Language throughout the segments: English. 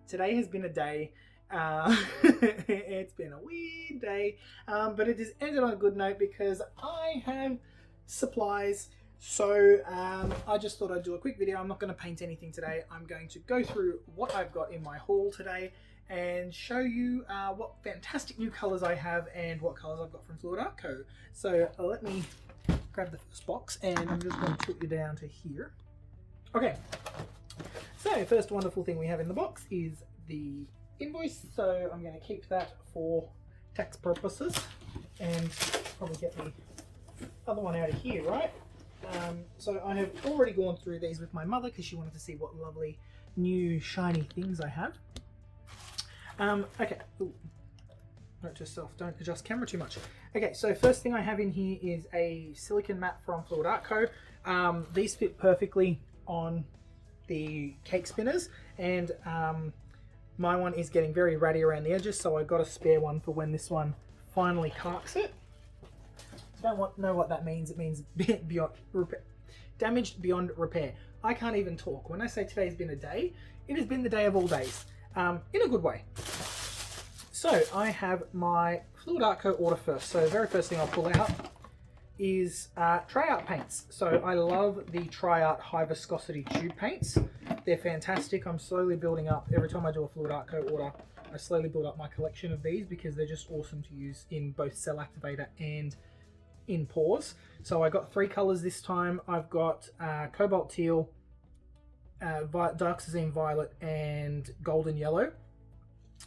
Today has been a day. It's been a weird day, but it has ended on a good note because I have supplies. So I just thought I'd do a quick video. I'm not going to paint anything today. I'm going to go through what I've got in my haul today and show you what fantastic new colors I have and what colors I've got from Fluid Art Co. So let me grab the first box and I'm just going to put you down to here. Okay, so first wonderful thing we have in the box is the invoice. So I'm going to keep that for tax purposes and probably get the other one out of here, right? So I have already gone through these with my mother because she wanted to see what lovely new shiny things I have. Okay. Ooh. Note to self, don't adjust camera too much. Okay, so first thing I have in here is a silicone mat from Fluid Art Co. These fit perfectly on the cake spinners, and my one is getting very ratty around the edges, so I got a spare one for when this one finally carks it. Don't know what that means. It means beyond repair. Damaged beyond repair. I can't even talk. When I say today's been a day, it has been the day of all days, in a good way. So I have my Fluid Art Co order first. So the very first thing I'll pull out is Tri-Art paints. So I love the Tri-Art high viscosity tube paints. They're fantastic. I'm slowly building up. Every time I do a Fluid Art Co order, I slowly build up my collection of these because they're just awesome to use in both cell activator and in pours. So I got 3 colors this time. I've got cobalt teal, dioxazine violet, and golden yellow.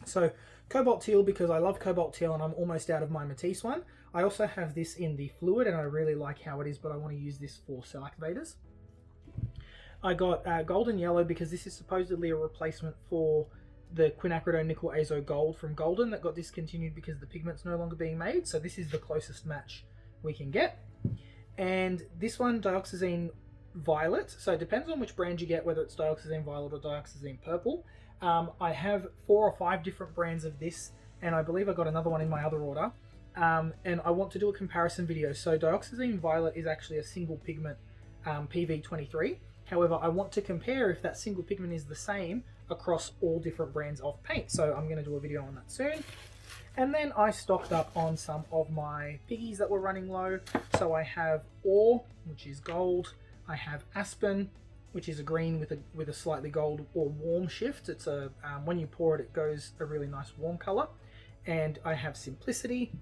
So cobalt teal because I love cobalt teal and I'm almost out of my Matisse one. I also have this in the fluid and I really like how it is, but I want to use this for cell activators. I got golden yellow because this is supposedly a replacement for the quinacridone nickel azo gold from Golden that got discontinued because the pigment's no longer being made. So this is the closest match we can get. And this one, dioxazine violet. So it depends on which brand you get, whether it's dioxazine violet or dioxazine purple. I have 4 or 5 different brands of this, and I believe I got another one in my other order. And I want to do a comparison video. So dioxazine violet is actually a single pigment PV23. However, I want to compare if that single pigment is the same across all different brands of paint. So I'm going to do a video on that soon. And then I stocked up on some of my piggies that were running low. So I have Ore, which is gold. I have Aspen, which is a green with a slightly gold or warm shift. It's a when you pour it, it goes a really nice warm color. And I have Simplicity.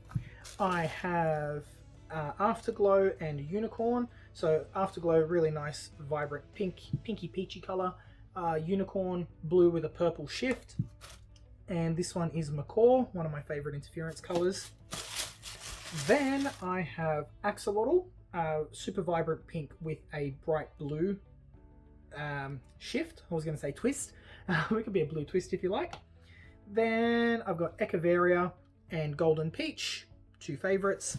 I have Afterglow and Unicorn. So Afterglow, really nice, vibrant pinky peachy color. Unicorn, blue with a purple shift. And this one is Macaw, one of my favorite interference colors. Then I have Axolotl, super vibrant pink with a bright blue shift. I was going to say twist. It could be a blue twist if you like. Then I've got Echeveria and Golden Peach, 2 favorites.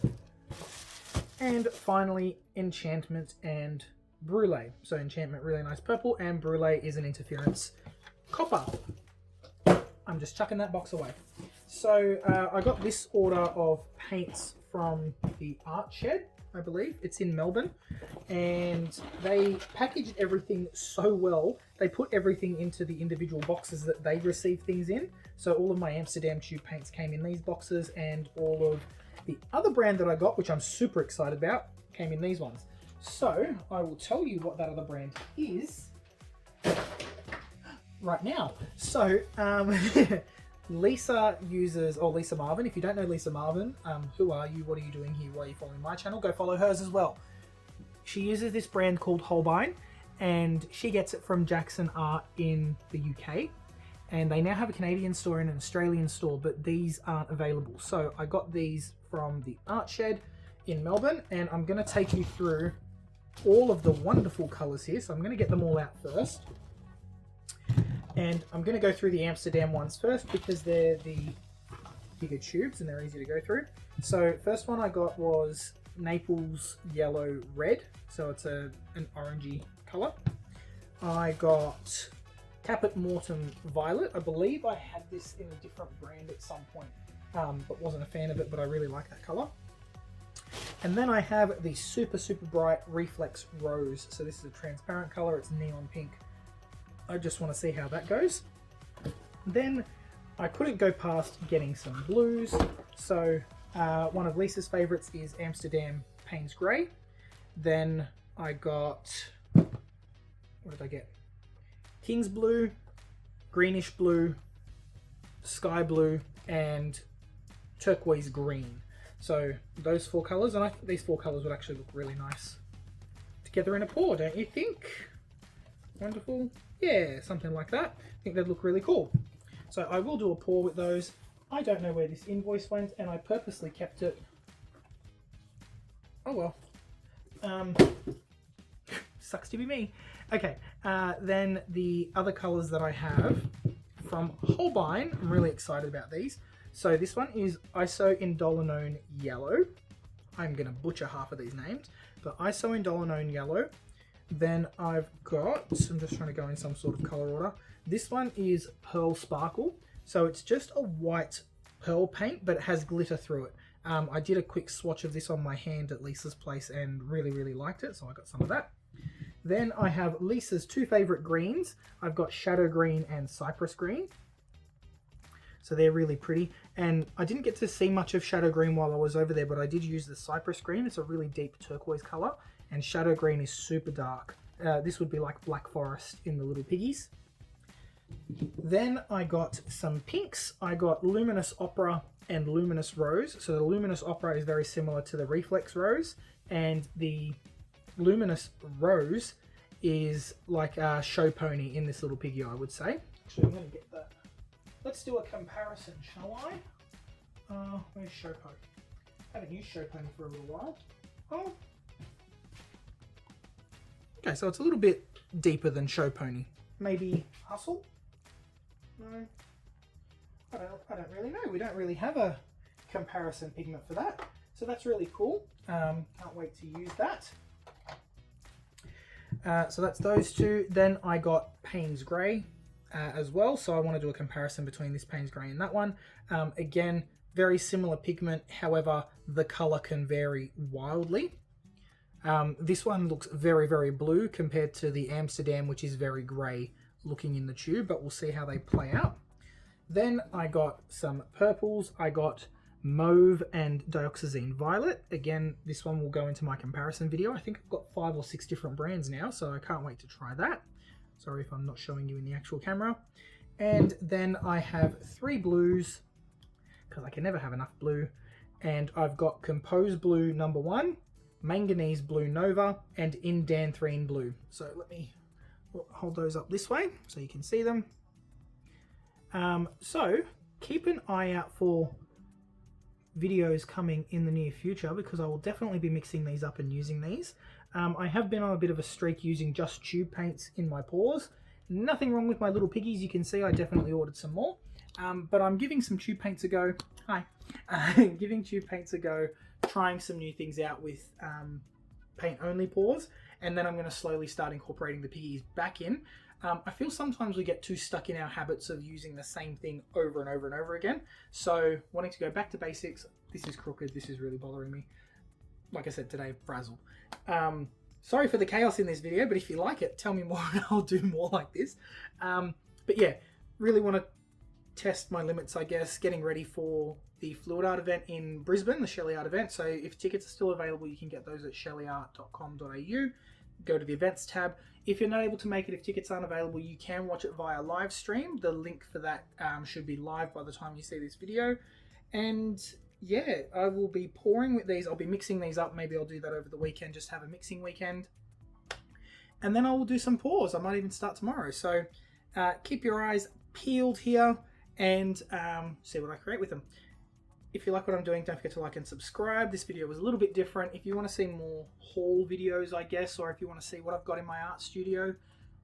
And finally, Enchantment and Brulee. So Enchantment, really nice purple, and Brulee is an interference copper. I'm just chucking that box away. So I got this order of paints from the Art Shed, I believe. It's in Melbourne. And they packaged everything so well. They put everything into the individual boxes that they receive things in. So all of my Amsterdam tube paints came in these boxes, and all of the other brand that I got, which I'm super excited about, came in these ones. So I will tell you what that other brand is right now. So Lisa uses, or Lisa Marvin, if you don't know Lisa Marvin, who are you, what are you doing here, why are you following my channel, go follow hers as well. She uses this brand called Holbein, and she gets it from Jackson Art in the UK, and they now have a Canadian store and an Australian store, but these aren't available. So I got these from the Art Shed in Melbourne, and I'm going to take you through all of the wonderful colors here. So I'm going to get them all out first. And I'm going to go through the Amsterdam ones first because they're the bigger tubes and they're easy to go through. So first one I got was Naples Yellow Red. So it's an orangey color. I got Caput Mortem Violet. I believe I had this in a different brand at some point, but wasn't a fan of it, but I really like that color. And then I have the super bright Reflex Rose. So this is a transparent color. It's neon pink. I just want to see how that goes. Then I couldn't go past getting some blues. So one of Lisa's favorites is Amsterdam Payne's Grey. Then I got, what did I get? King's Blue, Greenish Blue, Sky Blue, and Turquoise Green. So those 4 colours, and I think these 4 colours would actually look really nice together in a pour, don't you think? Wonderful. Yeah, something like that. I think they'd look really cool. So I will do a pour with those. I don't know where this invoice went, and I purposely kept it. Oh well. Sucks to be me. Okay, then the other colours that I have from Holbein, I'm really excited about these. So this one is Iso-Indolonone Yellow. I'm going to butcher half of these names, but Iso-Indolonone Yellow. Then I've got, I'm just trying to go in some sort of colour order. This one is Pearl Sparkle. So it's just a white pearl paint, but it has glitter through it. I did a quick swatch of this on my hand at Lisa's place and really liked it, so I got some of that. Then I have Lisa's 2 favourite greens. I've got Shadow Green and Cypress Green. So they're really pretty. And I didn't get to see much of Shadow Green while I was over there, but I did use the Cypress Green. It's a really deep turquoise colour, and Shadow Green is super dark. This would be like Black Forest in the Little Piggies. Then I got some pinks. I got Luminous Opera and Luminous Rose. So the Luminous Opera is very similar to the Reflex Rose, and the Luminous Rose is like a show pony in This Little Piggy, I would say. Actually, I'm going to get that. Let's do a comparison, shall I? Where's show pony? I haven't used show pony for a little while. Oh. Okay, so it's a little bit deeper than show pony. Maybe Hustle? No. I don't really know. We don't really have a comparison pigment for that. So that's really cool. Can't wait to use that. So that's those 2. Then I got Payne's Grey as well. So I want to do a comparison between this Payne's Grey and that one. Again, very similar pigment. However, the colour can vary wildly. This one looks very blue compared to the Amsterdam, which is very grey looking in the tube, but we'll see how they play out. Then I got some purples. I got Mauve and Dioxazine Violet. Again, this one will go into my comparison video. I think I've got 5 or 6 different brands now, so I can't wait to try that. Sorry if I'm not showing you in the actual camera. And then I have 3 blues, because I can never have enough blue. And I've got Compose Blue number 1, Manganese Blue Nova, and Indanthrene Blue. So let me hold those up this way so you can see them. So keep an eye out for videos coming in the near future, because I will definitely be mixing these up and using these. I have been on a bit of a streak using just tube paints in my pours. Nothing wrong with my Little Piggies. You can see I definitely ordered some more, but I'm giving some tube paints a go. Hi. Giving tube paints a go, trying some new things out with paint only pours, and then I'm going to slowly start incorporating the piggies back in. I feel sometimes we get too stuck in our habits of using the same thing over and over and over again. So wanting to go back to basics. This is crooked. This is really bothering me. Like I said today, frazzled. Sorry for the chaos in this video, but if you like it, tell me more and I'll do more like this. But yeah, really want to test my limits, I guess, getting ready for the Fluid Art event in Brisbane, the Shelee Art event. So if tickets are still available, you can get those at sheleeart.com.au. Go to the events tab. If you're not able to make it, if tickets aren't available, you can watch it via live stream. The link for that should be live by the time you see this video. And yeah, I will be pouring with these. I'll be mixing these up. Maybe I'll do that over the weekend, just have a mixing weekend. And then I will do some pours. I might even start tomorrow. So keep your eyes peeled here and see what I create with them. If you like what I'm doing, don't forget to like and subscribe. This video was a little bit different. If you want to see more haul videos, I guess, or if you want to see what I've got in my art studio,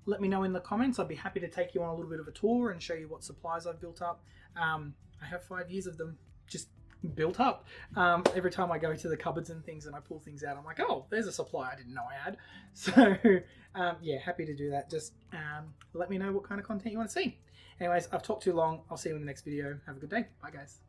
let me know in the comments. I'd be happy to take you on a little bit of a tour and show you what supplies I've built up. I have 5 years of them just built up. Every time I go to the cupboards and things and I pull things out, I'm like, oh, there's a supply I didn't know I had. So yeah, happy to do that. Just let me know what kind of content you want to see. Anyways, I've talked too long. I'll see you in the next video. Have a good day. Bye, guys.